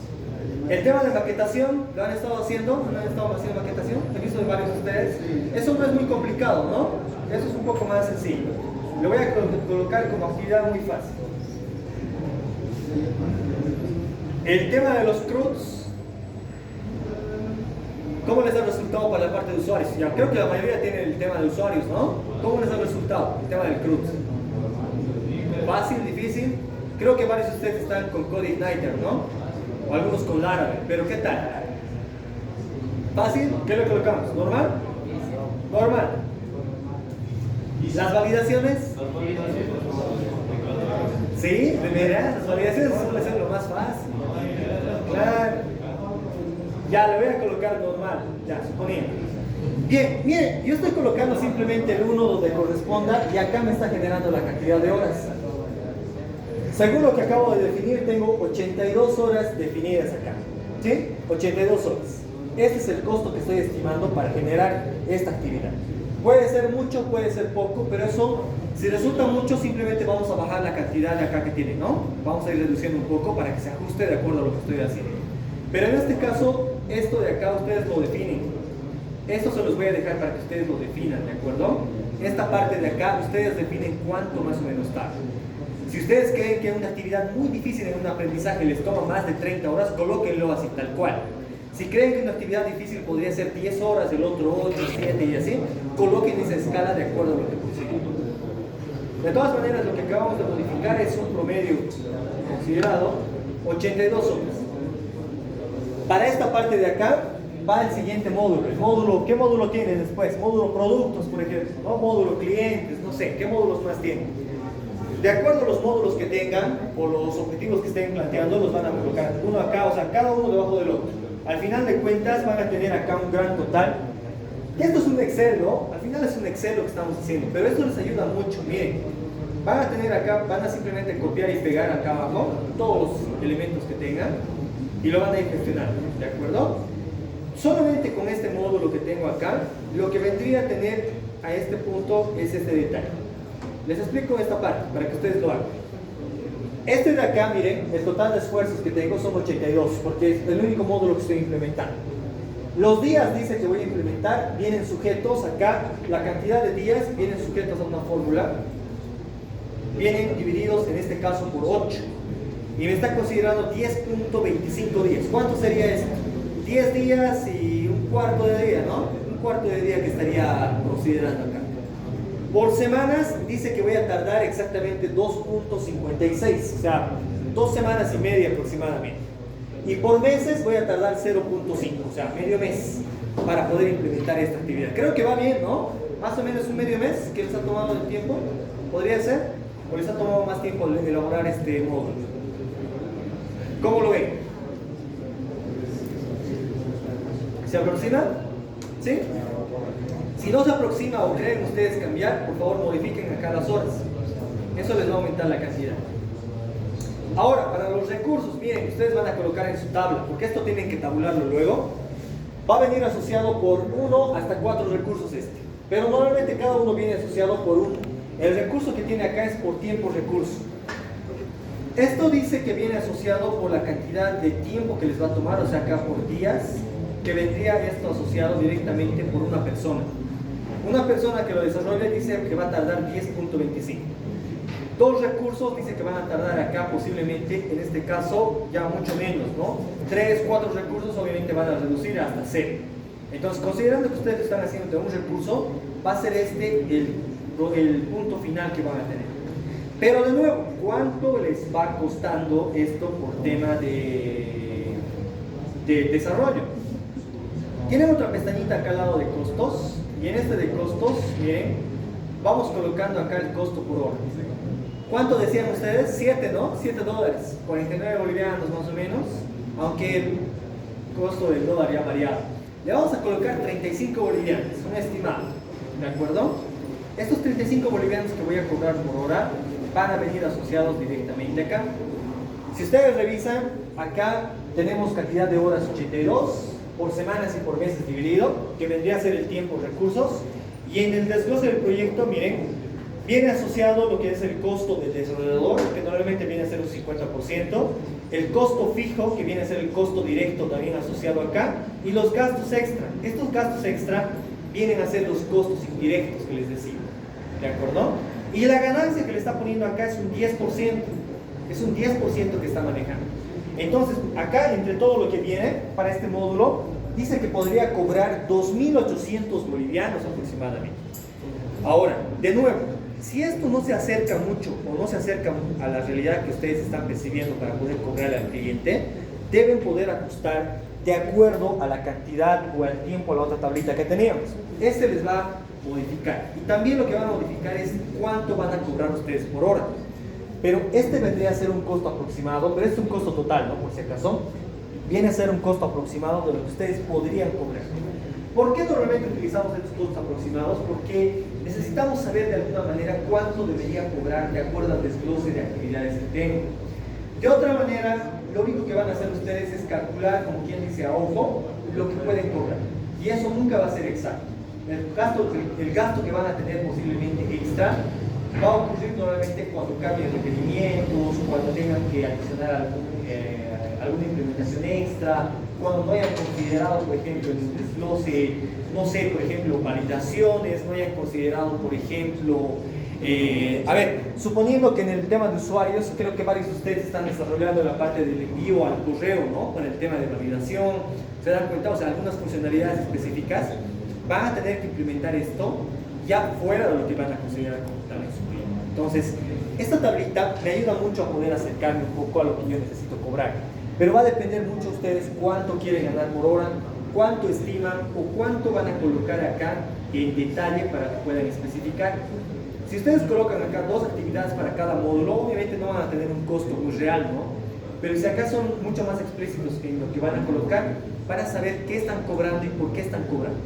El tema de maquetación, ¿lo han estado haciendo? ¿No han estado haciendo maquetación? He visto de varios de ustedes. Eso no es muy complicado, ¿no? Eso es un poco más sencillo. Lo voy a colocar como actividad muy fácil. El tema de los CRUDs, ¿cómo les ha resultado para la parte de usuarios? Ya creo que la mayoría tiene el tema de usuarios, ¿no? ¿Cómo les ha resultado el tema del CRUDs? ¿Fácil, difícil? Creo que varios de ustedes están con CodeIgniter, ¿no? O algunos con Laravel, pero ¿qué tal? ¿Fácil? ¿Qué le colocamos? ¿Normal? Normal. ¿Las validaciones? Sí, de veras, las validaciones suelen ser lo más fácil. Claro. Ya, le voy a colocar normal, ya, suponiendo. Bien, miren, yo estoy colocando simplemente el 1 donde corresponda y acá me está generando la cantidad de horas. Según lo que acabo de definir, tengo 82 horas definidas acá. ¿Sí? 82 horas. Ese es el costo que estoy estimando para generar esta actividad. Puede ser mucho, puede ser poco, pero eso, si resulta mucho, simplemente vamos a bajar la cantidad de acá que tiene, ¿no? Vamos a ir reduciendo un poco para que se ajuste de acuerdo a lo que estoy haciendo. Pero en este caso, esto de acá ustedes lo definen. Esto se los voy a dejar para que ustedes lo definan, ¿de acuerdo? Esta parte de acá, ustedes definen cuánto más o menos tarda. Si ustedes creen que una actividad muy difícil en un aprendizaje les toma más de 30 horas, colóquenlo así, tal cual. Si creen que una actividad difícil podría ser 10 horas, el otro 8, 7 y así, coloquen esa escala de acuerdo a lo que consiguen. De todas maneras, lo que acabamos de modificar es un promedio considerado 82 horas. Para esta parte de acá va el siguiente módulo. El módulo, ¿qué módulo tiene después? Módulo productos, por ejemplo, ¿no? Módulo clientes, no sé, ¿qué módulos más tienen? De acuerdo a los módulos que tengan o los objetivos que estén planteando, los van a colocar uno acá, o sea, cada uno debajo del otro. Al final de cuentas van a tener acá un gran total Y esto es un Excel, ¿no? Al final es un Excel lo que estamos haciendo, pero esto les ayuda mucho. Miren, van a tener acá, van a simplemente copiar y pegar acá abajo todos los elementos que tengan y lo van a ir gestionando, ¿de acuerdo? Solamente con este módulo que tengo acá, lo que vendría a tener a este punto es este detalle. Les explico esta parte para que ustedes lo hagan. Este de acá, miren, el total de esfuerzos que tengo son 82, porque es el único módulo que estoy implementando. Los días, dice que voy a implementar, vienen sujetos acá, la cantidad de días vienen sujetos a una fórmula, vienen divididos en este caso por 8, y me está considerando 10.25 días. ¿Cuánto sería esto? 10 días y un cuarto de día, ¿no? Un cuarto de día que estaría considerando acá. Por semanas dice que voy a tardar exactamente 2.56, o sea, 2 semanas y media aproximadamente. Y por meses voy a tardar 0.5, o sea, medio mes para poder implementar esta actividad. Creo que va bien, ¿no? Más o menos un medio mes que les ha tomado el tiempo, ¿podría ser? ¿O les ha tomado más tiempo elaborar este módulo? ¿Cómo lo ven? ¿Se aproxima? ¿Sí? Si no se aproxima o creen ustedes cambiar, por favor modifiquen acá las horas. Eso les va a aumentar la cantidad. Ahora, para los recursos, miren, ustedes van a colocar en su tabla, porque esto tienen que tabularlo luego. Va a venir asociado por 1 hasta 4 recursos este. Pero normalmente cada uno viene asociado por uno. El recurso que tiene acá es por tiempo recurso. Esto dice que viene asociado por la cantidad de tiempo que les va a tomar, o sea, acá por días, que vendría esto asociado directamente por una persona. Una persona que lo desarrolle dice que va a tardar 10.25. 2 recursos dice que van a tardar acá posiblemente, en este caso, ya mucho menos, ¿no? 3, 4 recursos obviamente van a reducir hasta 0. Entonces, considerando que ustedes están haciendo de un recurso, va a ser este el punto final que van a tener. Pero de nuevo, ¿cuánto les va costando esto por tema de desarrollo? Tienen otra pestañita acá al lado de costos, y en este de costos, miren, vamos colocando acá el costo por hora. ¿Cuánto decían ustedes? 7, ¿no? 7 dólares, 49 bolivianos más o menos, aunque el costo del dólar ya ha variado. Le vamos a colocar 35 bolivianos, un estimado, ¿de acuerdo? Estos 35 bolivianos que voy a cobrar por hora van a venir asociados directamente acá. Si ustedes revisan, acá tenemos cantidad de horas 82, por semanas y por meses dividido, que vendría a ser el tiempo, recursos, y en el desglose del proyecto, miren, viene asociado lo que es el costo del desarrollador, que normalmente viene a ser un 50%, el costo fijo, que viene a ser el costo directo también asociado acá, y los gastos extra. Estos gastos extra vienen a ser los costos indirectos que les decía, ¿de acuerdo? Y la ganancia que le está poniendo acá es un 10%, es un 10% que está manejando. Entonces, acá, entre todo lo que viene para este módulo, dice que podría cobrar 2.800 bolivianos aproximadamente. Ahora, de nuevo, si esto no se acerca mucho o no se acerca a la realidad que ustedes están percibiendo para poder cobrarle al cliente, deben poder ajustar de acuerdo a la cantidad o al tiempo a la otra tablita que teníamos. Este les va a modificar. Y también lo que van a modificar es cuánto van a cobrar ustedes por hora. Pero este vendría a ser un costo aproximado, pero es un costo total, ¿no? Por si acaso, viene a ser un costo aproximado de lo que ustedes podrían cobrar. ¿Por qué normalmente utilizamos estos costos aproximados? Porque necesitamos saber de alguna manera cuánto debería cobrar de acuerdo al desglose de actividades que tengo. De otra manera, lo único que van a hacer ustedes es calcular, como quien dice a ojo, lo que pueden cobrar. Y eso nunca va a ser exacto. El gasto que van a tener posiblemente extra va a ocurrir normalmente cuando cambien requerimientos, cuando tengan que adicionar alguna implementación extra, cuando no hayan considerado, por ejemplo, en el desglose, no sé, por ejemplo, validaciones, no hayan considerado, por ejemplo, suponiendo que en el tema de usuarios, creo que varios de ustedes están desarrollando la parte del envío al correo, ¿no? Con el tema de validación, se dan cuenta, o sea, algunas funcionalidades específicas, van a tener que implementar esto ya fuera de lo que van a considerar como tal en su cliente. Entonces, esta tablita me ayuda mucho a poder acercarme un poco a lo que yo necesito cobrar. Pero va a depender mucho de ustedes cuánto quieren ganar por hora, cuánto estiman o cuánto van a colocar acá en detalle para que puedan especificar. Si ustedes colocan acá 2 actividades para cada módulo, obviamente no van a tener un costo muy real, ¿no? Pero si acá son mucho más explícitos en lo que van a colocar, van a saber qué están cobrando y por qué están cobrando.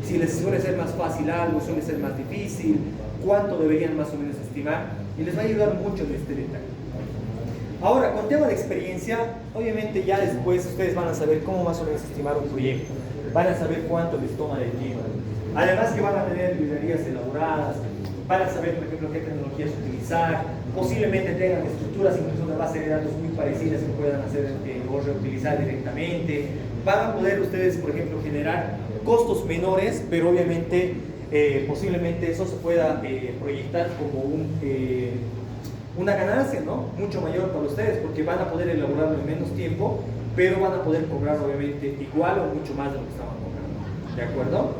si les suele ser más fácil algo, suele ser más difícil, cuánto deberían más o menos estimar, y les va a ayudar mucho en este detalle. Ahora, con tema de experiencia, obviamente ya después ustedes van a saber cómo más o menos estimar un proyecto, van a saber cuánto les toma de tiempo, además que van a tener librerías elaboradas, van a saber, por ejemplo, qué tecnologías utilizar, posiblemente tengan estructuras incluso de base de datos muy parecidas que puedan hacer o reutilizar directamente, van a poder ustedes, por ejemplo, generar costos menores, pero obviamente posiblemente eso se pueda proyectar como una ganancia, ¿no? Mucho mayor para ustedes, porque van a poder elaborarlo en menos tiempo, pero van a poder cobrar obviamente igual o mucho más de lo que estaban cobrando, ¿de acuerdo?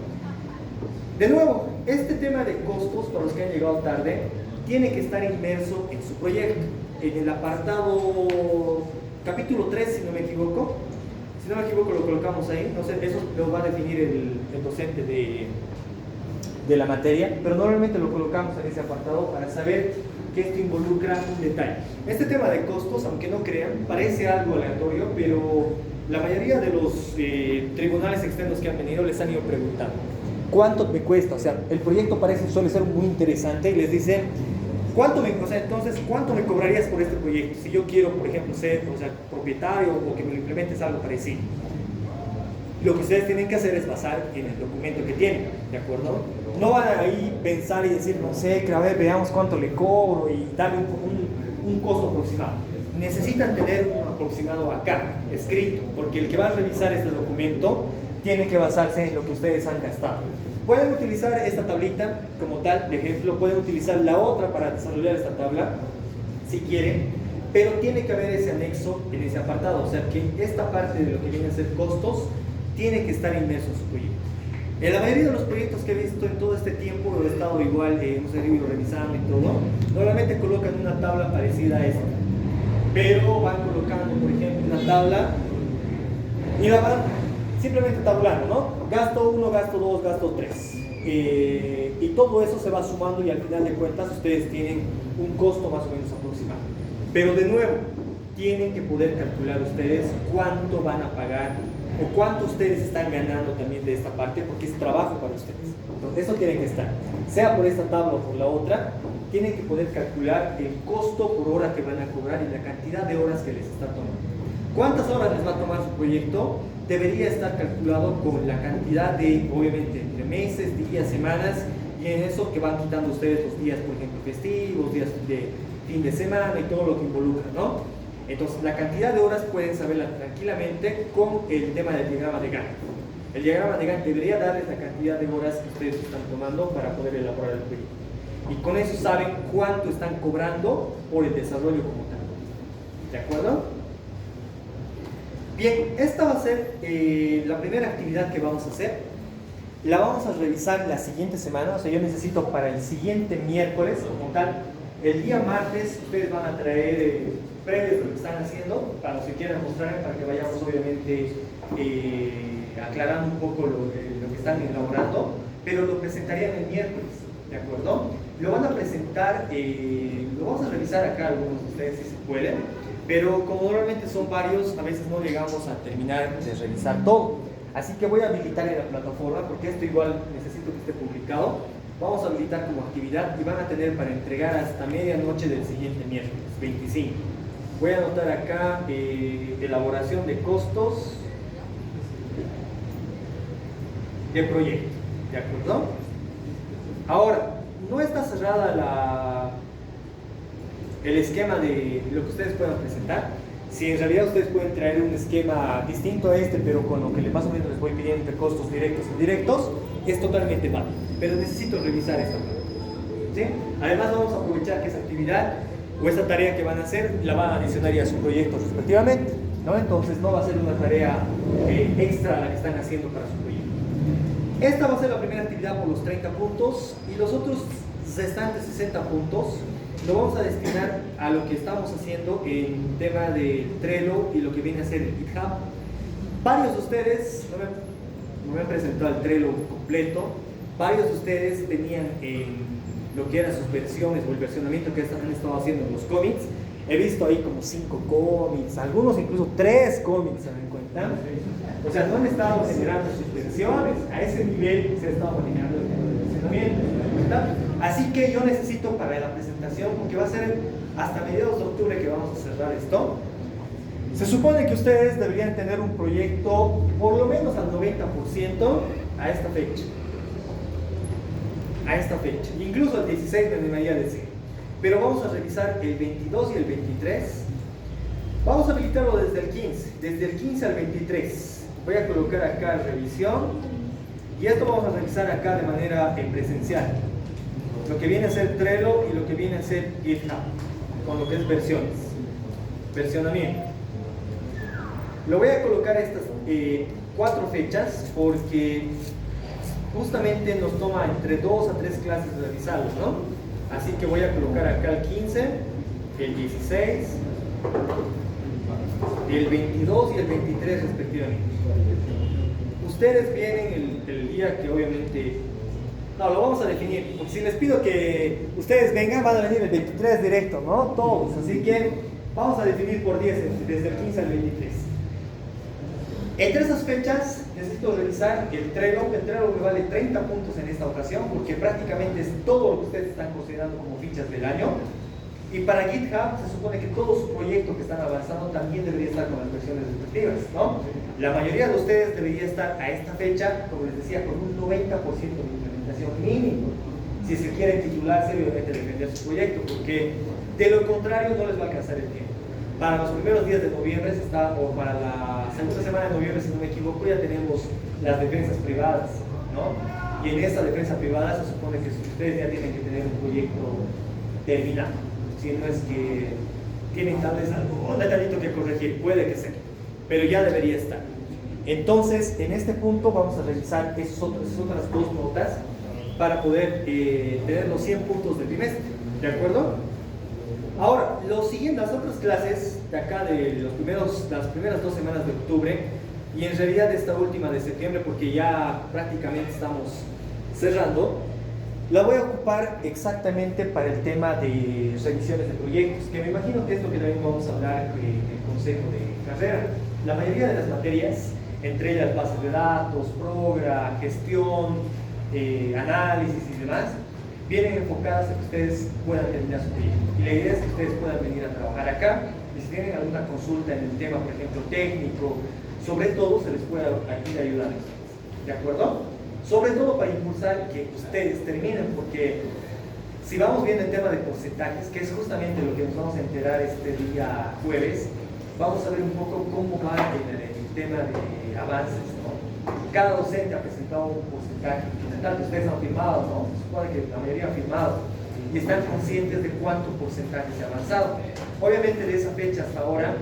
De nuevo, este tema de costos, para los que han llegado tarde, tiene que estar inmerso en su proyecto, en el apartado capítulo 3, si no me equivoco. Si no me equivoco, lo colocamos ahí, no sé, eso lo va a definir el docente de la materia, pero normalmente lo colocamos en ese apartado para saber que esto involucra un detalle. Este tema de costos, aunque no crean, parece algo aleatorio, pero la mayoría de los tribunales externos que han venido les han ido preguntando ¿cuánto me cuesta? O sea, el proyecto suele ser muy interesante y les dicen ¿cuánto me cobrarías por este proyecto? Si yo quiero, por ejemplo, ser propietario o que me lo implementes algo parecido. Lo que ustedes tienen que hacer es basar en el documento que tienen, ¿de acuerdo? No van a ahí pensar y decir, no sé, a ver, veamos cuánto le cobro y darle un costo aproximado. Necesitan tener un aproximado acá, escrito, porque el que va a revisar este documento tiene que basarse en lo que ustedes han gastado. Pueden utilizar esta tablita como tal, de ejemplo, pueden utilizar la otra para desarrollar esta tabla, si quieren, pero tiene que haber ese anexo en ese apartado, o sea que esta parte de lo que viene a ser costos tiene que estar inmerso en su proyecto. En la mayoría de los proyectos que he visto en todo este tiempo, he estado igual, hemos ido revisando y todo, normalmente colocan una tabla parecida a esta, pero van colocando, por ejemplo, una tabla y la van simplemente tabulando, ¿no? Gasto 1, gasto 2, gasto 3. Y todo eso se va sumando y al final de cuentas ustedes tienen un costo más o menos aproximado. Pero de nuevo, tienen que poder calcular ustedes cuánto van a pagar o cuánto ustedes están ganando también de esta parte, porque es trabajo para ustedes. Entonces, eso tiene que estar, sea por esta tabla o por la otra, tienen que poder calcular el costo por hora que van a cobrar y la cantidad de horas que les está tomando. ¿Cuántas horas les va a tomar su proyecto? Debería estar calculado con la cantidad de, obviamente, entre meses, días, semanas, y en eso que van quitando ustedes los días, por ejemplo, festivos, días de fin de semana y todo lo que involucra, ¿no? Entonces, la cantidad de horas pueden saberla tranquilamente con el tema del diagrama de Gantt. El diagrama de Gantt debería darles la cantidad de horas que ustedes están tomando para poder elaborar el proyecto. Y con eso saben cuánto están cobrando por el desarrollo como tal. ¿De acuerdo? Bien, esta va a ser la primera actividad que vamos a hacer. La vamos a revisar la siguiente semana, o sea, yo necesito para el siguiente miércoles, como tal, el día martes, ustedes van a traer previos de lo que están haciendo, para los que quieran mostrar, para que vayamos obviamente aclarando un poco lo que están elaborando, pero lo presentarían el miércoles, ¿de acuerdo? Lo van a presentar, lo vamos a revisar acá algunos de ustedes si se pueden, pero como normalmente son varios, a veces no llegamos a terminar de revisar todo. Así que voy a habilitar en la plataforma, porque esto igual necesito que esté publicado. Vamos a habilitar como actividad y van a tener para entregar hasta medianoche del siguiente miércoles, 25. Voy a anotar acá elaboración de costos de proyecto, ¿de acuerdo? Ahora, no está cerrada el esquema de lo que ustedes puedan presentar. Si en realidad ustedes pueden traer un esquema distinto a este, pero con lo que más o menos les voy pidiendo entre costos directos e indirectos, es totalmente válido. Pero necesito revisar esta parte, ¿sí? Además vamos a aprovechar que esa actividad o esa tarea que van a hacer la van a adicionar ya a su proyecto respectivamente, ¿no? Entonces no va a ser una tarea extra a la que están haciendo para su proyecto. Esta va a ser la primera actividad por los 30 puntos y los otros restantes 60 puntos lo vamos a destinar a lo que estamos haciendo en tema de Trello y lo que viene a ser el GitHub. Varios de ustedes, no me han presentado el Trello completo, varios de ustedes tenían en lo que eran sus versiones o el versionamiento que han estado haciendo en los cómics. He visto ahí como 5 cómics, algunos incluso 3 cómics, ¿se dan cuenta? O sea, no han estado generando suspensiones, a ese nivel se ha estado manejando el tema de funcionamiento, ¿verdad? Así que yo necesito para la presentación, porque va a ser hasta mediados de octubre que vamos a cerrar esto, se supone que ustedes deberían tener un proyecto por lo menos al 90% a esta fecha. A esta fecha. Incluso el 16 me animaría a decir. Pero vamos a revisar el 22 y el 23. Vamos a habilitarlo desde el 15. Desde el 15 al 23. Voy a colocar acá revisión. Y esto vamos a revisar acá de manera presencial. Lo que viene a ser Trello y lo que viene a ser GitHub. Con lo que es versiones. Versionamiento. Lo voy a colocar estas 4 fechas porque justamente nos toma entre 2 a 3 clases revisarlo, ¿no? Así que voy a colocar acá el 15, el 16, el 22 y el 23 respectivamente. Ustedes vienen el día que obviamente... No, lo vamos a definir, porque si les pido que ustedes vengan, van a venir el 23 directo, ¿no? Todos, así que vamos a definir por 10 desde el 15 al 23. Entre esas fechas necesito revisar el Trello. El Trello me vale 30 puntos en esta ocasión porque prácticamente es todo lo que ustedes están considerando como fichas del año. Y para GitHub se supone que todo su proyecto que están avanzando también debería estar con las versiones respectivas, ¿no? La mayoría de ustedes debería estar a esta fecha, como les decía, con un 90% de implementación mínimo. Si se quieren titularse, obviamente defender su proyecto, porque de lo contrario no les va a alcanzar el tiempo. Para los primeros días de noviembre se está, o para la segunda semana de noviembre, si no me equivoco, ya tenemos las defensas privadas, ¿no? Y en esta defensa privada se supone que ustedes ya tienen que tener un proyecto terminado. Si no es que tienen tal vez algún detallito que corregir, puede que sea, pero ya debería estar. Entonces, en este punto vamos a revisar esas otras 2 notas para poder tener los 100 puntos del trimestre, ¿de acuerdo? Ahora, las otras clases de acá de las primeras 2 semanas de octubre y en realidad esta última de septiembre, porque ya prácticamente estamos cerrando, la voy a ocupar exactamente para el tema de revisiones de proyectos, que me imagino que es lo que también vamos a hablar en el consejo de carrera. La mayoría de las materias, entre ellas bases de datos, progra, gestión, análisis y demás, vienen enfocadas a que ustedes puedan terminar su proyecto. Y la idea es que ustedes puedan venir a trabajar acá y si tienen alguna consulta en el tema, por ejemplo, técnico, sobre todo se les puede aquí ayudar. ¿De acuerdo? Sobre todo para impulsar que ustedes terminen, porque si vamos viendo el tema de porcentajes, que es justamente lo que nos vamos a enterar este día jueves, vamos a ver un poco cómo va el tema de avances, ¿no? Cada docente ha presentado un porcentaje, que ustedes han firmado, ¿no? Se supone que la mayoría ha firmado y están conscientes de cuánto porcentaje se ha avanzado. Obviamente de esa fecha hasta ahora,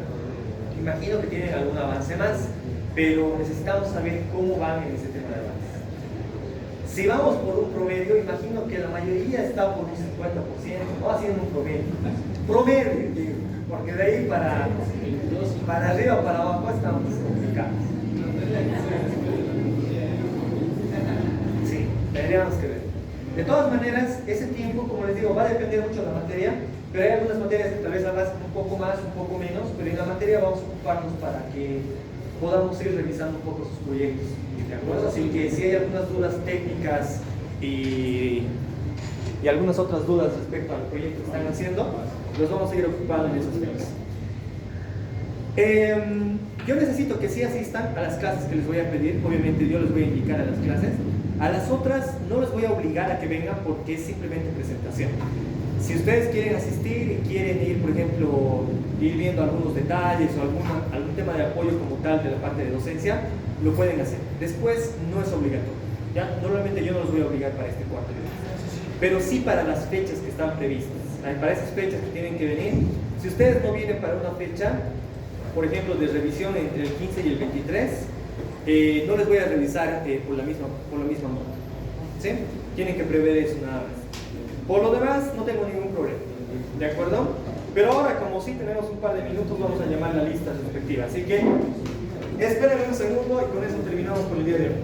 imagino que tienen algún avance más, pero necesitamos saber cómo van en ese tema de avance. Si vamos por un promedio, imagino que la mayoría está por un 50%, no haciendo un promedio. Promedio, digo, porque de ahí para arriba o para abajo estamos complicados. Sí, tendríamos que ver. De todas maneras, ese tiempo, como les digo, va a depender mucho de la materia, pero hay algunas materias que tal vez avancen un poco más, un poco menos, pero en la materia vamos a ocuparnos para que podamos ir revisando un poco sus proyectos. ¿De acuerdo? Así que si hay algunas dudas técnicas y algunas otras dudas respecto al proyecto que están haciendo, los vamos a ir ocupando en esos temas. Yo necesito que sí asistan a las clases que les voy a pedir. Obviamente yo les voy a indicar a las clases. A las otras no les voy a obligar a que vengan porque es simplemente presentación. Si ustedes quieren asistir y quieren ir, por ejemplo, ir viendo algunos detalles o algún tema de apoyo como tal de la parte de docencia, lo pueden hacer. Después no es obligatorio, ¿ya? Normalmente yo no los voy a obligar para este cuarto de mes, pero sí para las fechas que están previstas. Para esas fechas que tienen que venir, si ustedes no vienen para una fecha, por ejemplo, de revisión entre el 15 y el 23, no les voy a revisar por la misma nota, ¿sí? Tienen que prever eso nada más. Por lo demás, no tengo ningún problema, ¿de acuerdo? Pero ahora, como sí tenemos un par de minutos, vamos a llamar la lista respectiva. Así que, espérenme un segundo y con eso terminamos por el día de hoy.